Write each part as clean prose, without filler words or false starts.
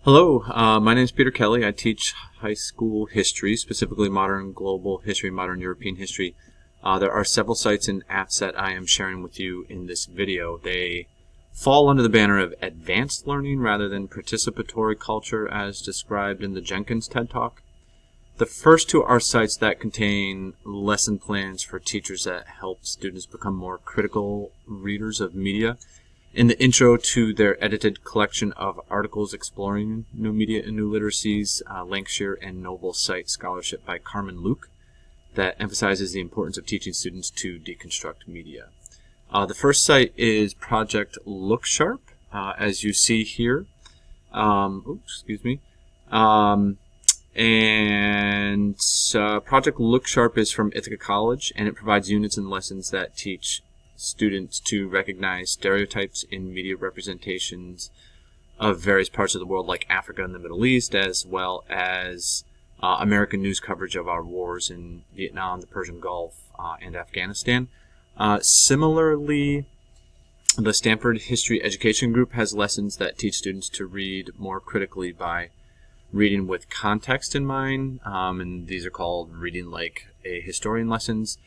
Hello, my name is Peter Kelly. I teach high school history, specifically modern global history, modern European history. There are several sites and apps that I am sharing with you in this video. They fall under the banner of advanced learning rather than participatory culture as described in the Jenkins TED Talk. The first two are sites that contain lesson plans for teachers that help students become more critical readers of media. In the intro to their edited collection of articles exploring new media and new literacies, Lancashire and Noble cite scholarship by Carmen Luke that emphasizes the importance of teaching students to deconstruct media. The first site is Project Looksharp, as you see here. Project Looksharp is from Ithaca College, and it provides units and lessons that teach students to recognize stereotypes in media representations of various parts of the world, like Africa and the Middle East, as well as American news coverage of our wars in Vietnam, the Persian Gulf, and Afghanistan. Similarly, the Stanford History Education Group has lessons that teach students to read more critically by reading with context in mind, and these are called Reading Like a Historian lessons.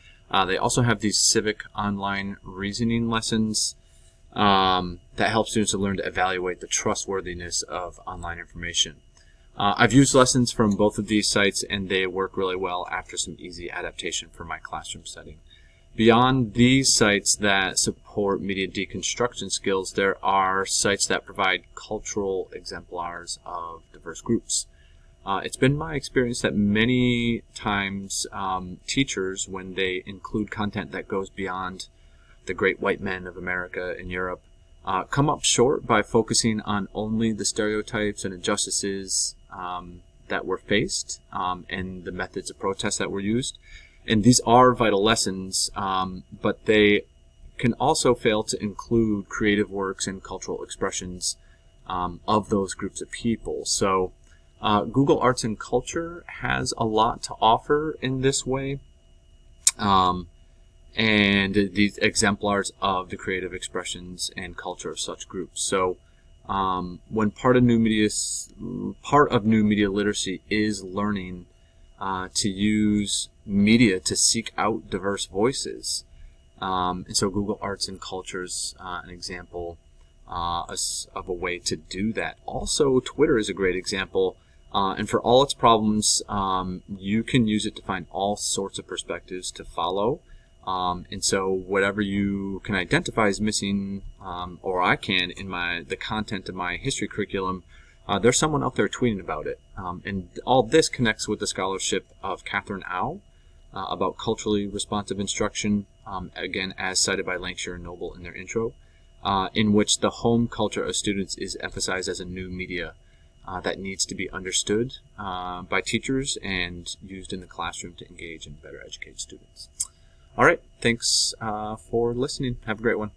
They also have these civic online reasoning lessons that help students to learn to evaluate the trustworthiness of online information. I've used lessons from both of these sites, and they work really well after some easy adaptation for my classroom setting. Beyond these sites that support media deconstruction skills, there are sites that provide cultural exemplars of diverse groups. It's been my experience that many times teachers, when they include content that goes beyond the great white men of America and Europe, come up short by focusing on only the stereotypes and injustices that were faced and the methods of protest that were used. And these are vital lessons, but they can also fail to include creative works and cultural expressions of those groups of people. So Google Arts and Culture has a lot to offer in this way, and these exemplars of the creative expressions and culture of such groups. So when part of new media literacy is learning to use media to seek out diverse voices, and so Google Arts and Culture is an example of a way to do that. Also, Twitter is a great example. And for all its problems, you can use it to find all sorts of perspectives to follow. And so whatever you can identify as missing, or I can in the content of my history curriculum, there's someone out there tweeting about it. And all this connects with the scholarship of Catherine Au about culturally responsive instruction, again, as cited by Lancashire and Noble in their intro, in which the home culture of students is emphasized as a new media that needs to be understood by teachers and used in the classroom to engage and better educate students. All right, thanks for listening. Have a great one.